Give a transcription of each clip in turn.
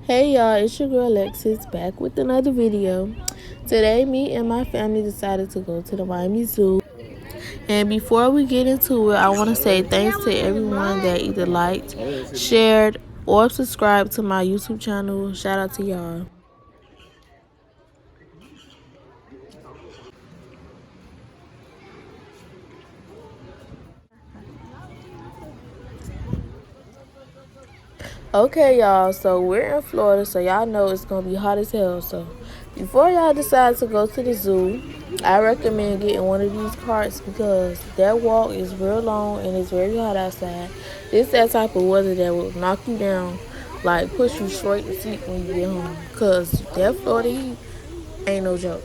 Hey y'all, it's your girl Alexis back with another video. Today, me and my family decided to go to the Miami Zoo. And before we get into it, I want to say thanks to everyone that either liked, shared, or subscribed to my YouTube channel. Shout out to y'all. Okay, y'all, so we're in Florida, so y'all know it's gonna be hot as hell. So before y'all decide to go to the zoo, I recommend getting one of these carts because that walk is real long and it's very hot outside. This that type of weather that will knock you down, like push you straight to sleep when you get home. Cause that Florida heat ain't no joke.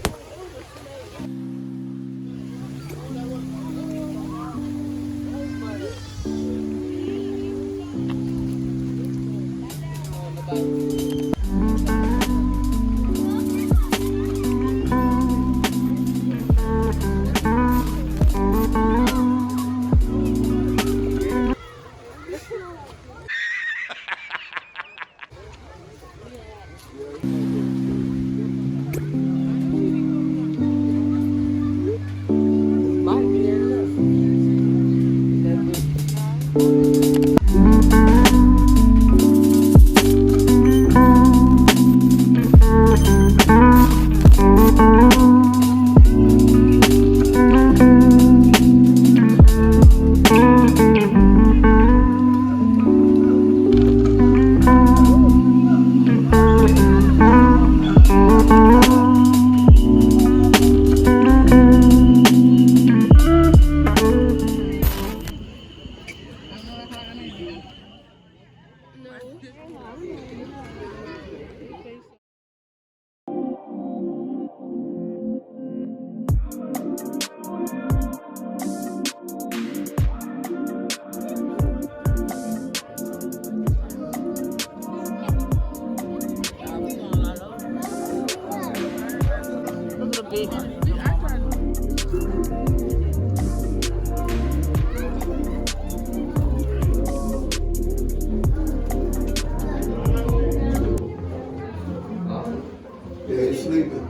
Yeah, he's sleeping.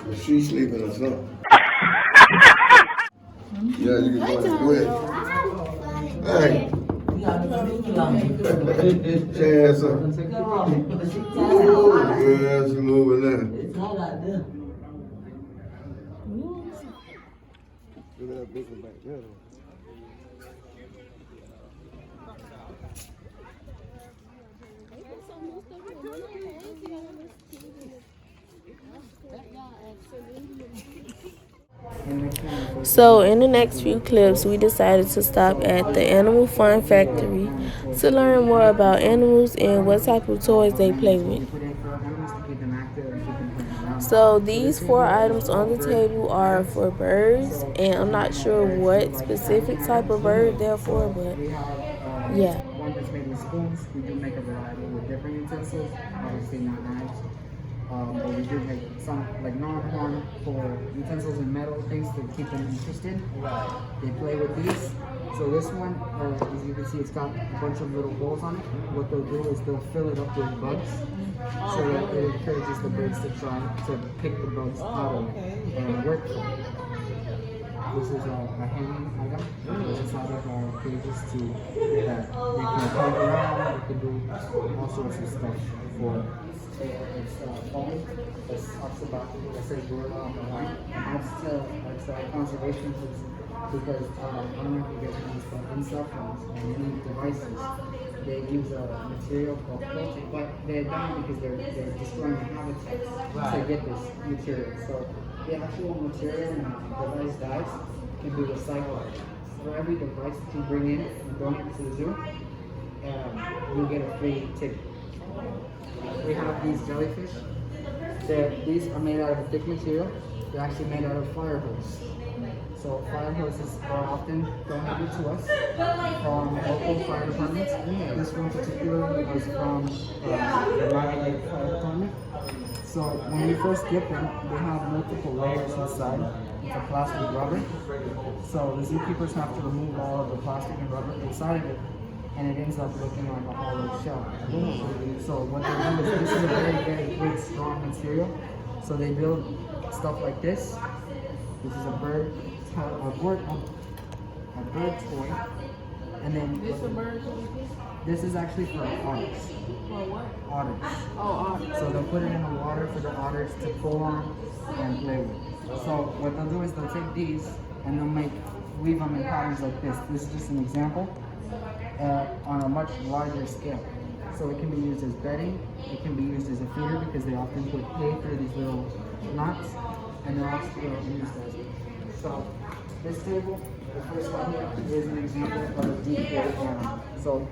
Or she's sleeping or something. Yeah, you can go ahead. Hey. Chance up. Yeah, she moving now. It's hot out there. Look at that big one back there though. So in the next few clips, we decided to stop at the Animal Fun Factory to learn more about animals and what type of toys they play with. So these 4 items on the table are for birds, and I'm not sure what specific type of bird they're for, but yeah. One that's made with spoons. We do make a variety with different utensils, obviously not knives. But we do make some like non-horn for utensils and metal things to keep them interested. They play with these. So this one, as you can see, it's got a bunch of little holes on it. What they'll do is they'll fill it up with bugs, so that it encourages the birds to try to pick the bugs out of it and work for it. This is a hanging item. It's inside of our cages to that we can hang around. We can do all sorts of stuff for it. It's foam. It's oxybate. It says gorilla on the line. And that's conservation because I don't know if you guys use and stuff and any devices. They use a material called plastic, but they're dying because they're destroying the habitat to get this material. So the actual material when the device dies can be recycled. For every device that you bring in and donate to the zoo, you get a free ticket. We have these jellyfish. These are made out of a thick material. They're actually made out of fire hose. So fire hoses are often donated to us from local fire departments. This one particularly was from the Miami Fire Department. So when you first get them, they have multiple layers inside. It's a plastic rubber. So the zookeepers have to remove all of the plastic and rubber inside of it and it ends up looking like a hollow shell. So what they do is, this is a very, very good, strong material. So they build stuff like this. This is a bird toy. And then this is actually for otters. Otters. So they'll put it in the water for the otters to pull on and play with. So what they'll do is they'll take these and they'll weave them in patterns like this. This is just an example on a much larger scale. So it can be used as bedding, it can be used as a feeder because they often put hay through these little knots, and they're also used as so this table, the first one here, is an example of a decoy animal. So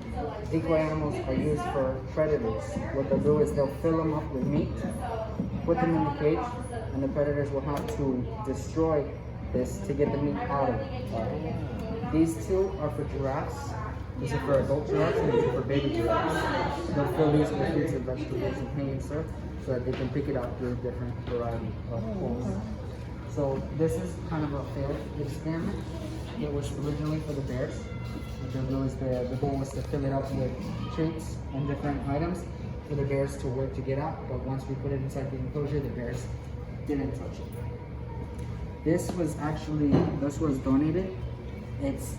decoy animals are used for predators. What they'll do is they'll fill them up with meat, put them in the cage, and the predators will have to destroy this to get the meat out of it. These two are for giraffes. These are for adult giraffes and these are for baby giraffes. They'll fill these with fruits and vegetables and hay and stuff so that they can pick it out through a different variety of holes. So this is kind of a failed experiment. It was originally for the bears. What they'll do is the goal was to fill it up with treats and different items for the bears to work to get out. But once we put it inside the enclosure, the bears didn't touch it. This was donated. It's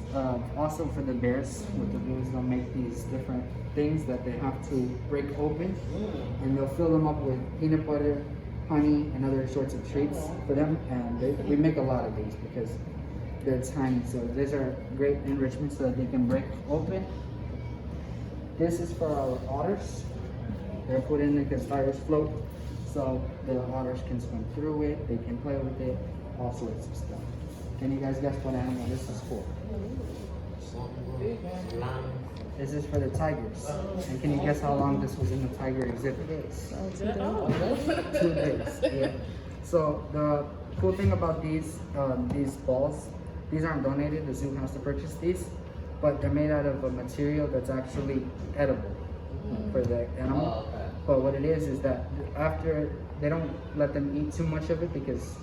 also for the bears. What they'll do is they'll make these different things that they have to break open, and they'll fill them up with peanut butter, honey, and other sorts of treats for them. And we make a lot of these because they're tiny. So these are great enrichment so that they can break open. This is for our otters. They're put in because fires float, so the otters can swim through it. They can play with it, all sorts of stuff. Can you guys guess what animal this is for? This is for the tigers. And can you guess how long this was in the tiger exhibit? 2 days. Yeah. So the cool thing about these balls, these aren't donated. The zoo has to purchase these, but they're made out of a material that's actually edible for the animal. But what it is that after they don't let them eat too much of it because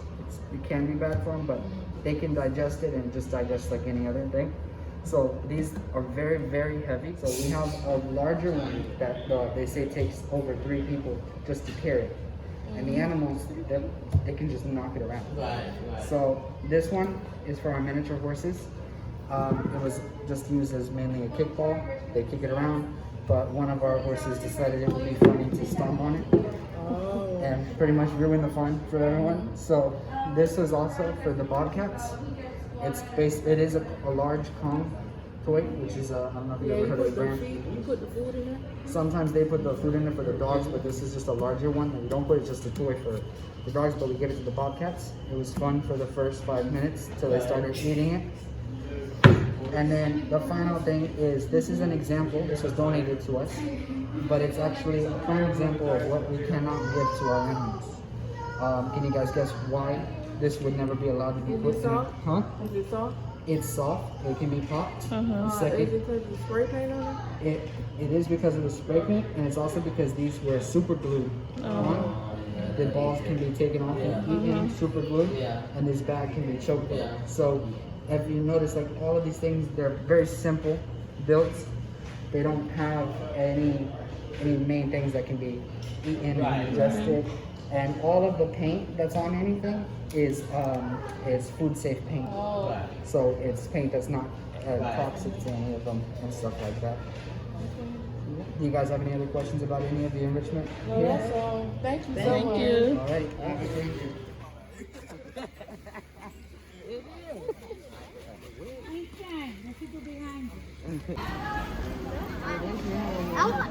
it can be bad for them, but they can digest it and just digest like any other thing. So these are very, very heavy. So we have a larger one that they say takes over 3 people just to carry it. And the animals, they can just knock it around. So this one is for our miniature horses. It was just used as mainly a kickball. They kick it around, but one of our horses decided it would be funny to stomp on it. And pretty much ruin the fun for everyone. So this is also for the bobcats. It is a large Kong toy, which is I don't know if you've ever heard of the brand. You put the food in there? Sometimes they put the food in there for the dogs, but this is just a larger one. And we don't put it just a toy for the dogs, but we give it to the bobcats. It was fun for the first 5 minutes till they started eating it. And then the final thing is, this is an example. This was donated to us, but it's actually a prime example of what we cannot give to our animals. Can you guys guess why this would never be allowed to be put in? Huh? Is it soft? It's soft. It can be popped. Is it because of the spray paint on it is because of the spray paint, and it's also because these were super glued on. The balls can be taken off and eaten, super glued, and this bag can be choked up. So if you notice, like all of these things, they're very simple built. They don't have any main things that can be eaten and digested. And all of the paint that's on anything is food safe paint. So it's paint that's not toxic to any of them and stuff like that. Do you guys have any other questions about any of the enrichment? No, that's all. Thank you so much.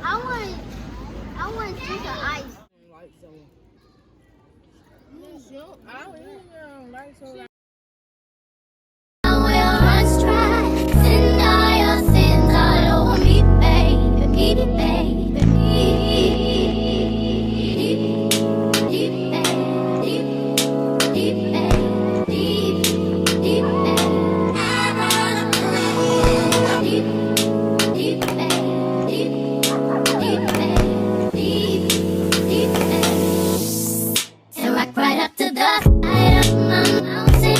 All right. I want to drink the ice. I will run straight, sin your sins all over me, baby, baby, baby, deep, deep, deep, deep, deep, right up to the side of my mountain.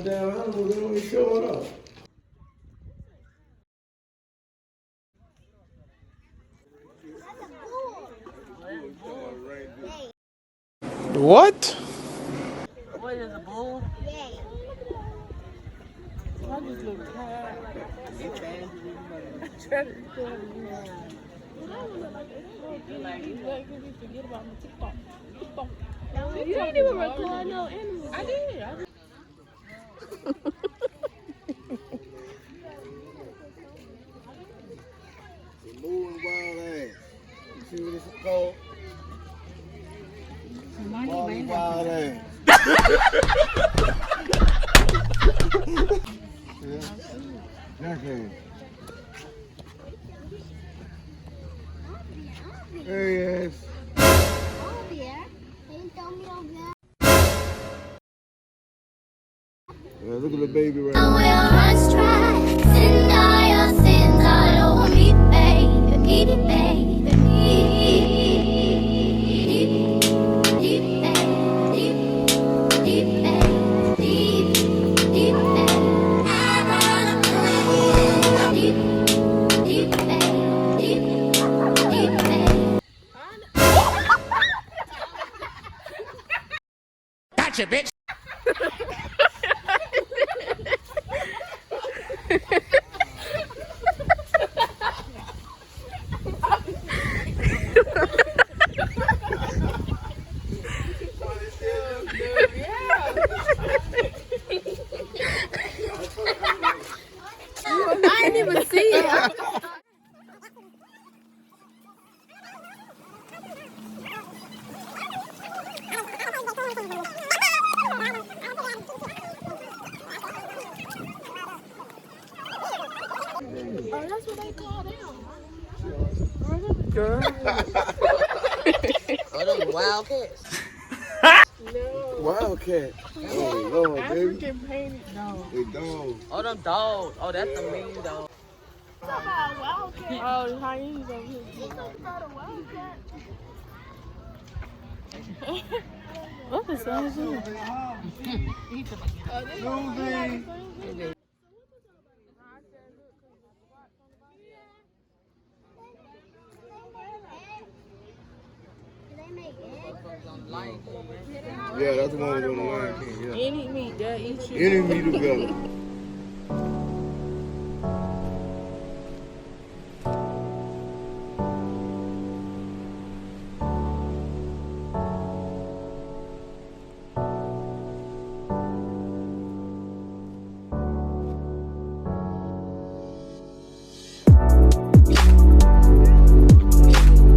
damn animals, they don't even showing up. What? What is a bull? I just look tired. Forget about my TikTok. You don't even record no animals. I did. Moving wild ass. You see what it's called? Moving wild ass. Jackass. There he is. Yeah, look at the baby right I now. will once try. Sin all your sins all over me, baby. Baby, baby, Gotcha, bitch. I didn't even see it. Oh, that's what they call them. Girl. Oh, them wildcats. No. Wildcat. Oh, Lord, baby. African painted dog. They dogs. Oh, them dogs. Oh, that's the mean dog. Oh, the hyenas over here. What the size is it? Yeah, that's the one who's on the Lion King. Yeah. Any meat, they'll eat you. Any meat together.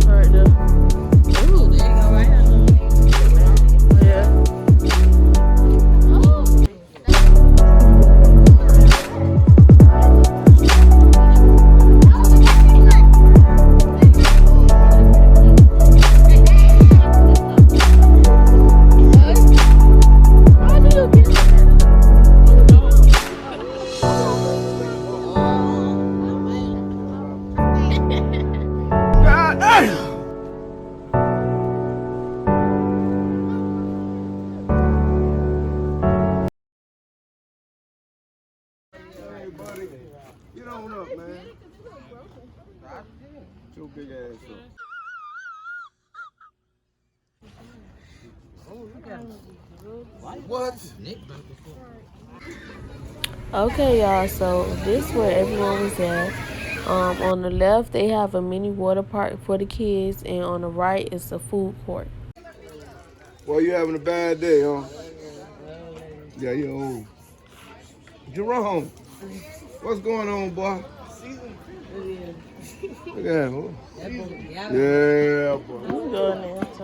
Right there. Ooh, there you go right now. Yeah. Hey, buddy. Get on up, man. Get your big ass up. What? Okay, y'all, so this is where everyone was at. On the left, they have a mini water park for the kids, and on the right, it's a food court. Well, you having a bad day, huh? Yeah, you're old. Jerome, what's going on, boy? Look at that, boy. Yeah, boy. I'm going there. So.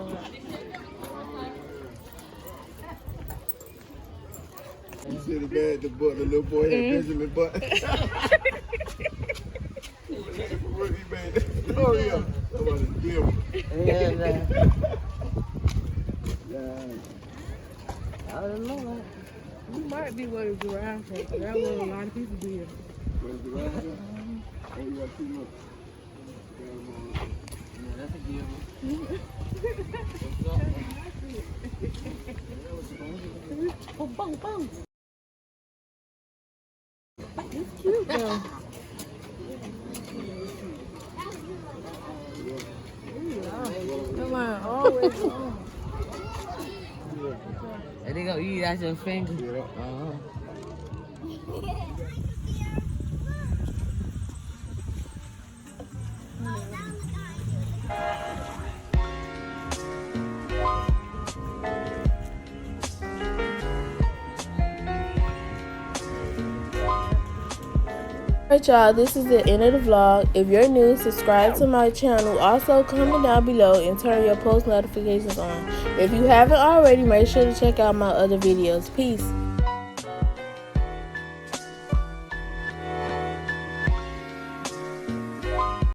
You see the bad, the little boy had Benjamin Button. What he made? Oh, yeah. That was his bill. I don't know. You might be where the giraffe is. That's where a lot of people be. Where's the rest of it? Oh, you got too much. Yeah, that's a given. Boom, boom, boom. Yeah. That line always on. And they gonna eat out your finger. Yeah. Alright y'all, this is the end of the vlog. If you're new, subscribe to my channel. Also comment down below and turn your post notifications on. If you haven't already, make sure to check out my other videos. Peace.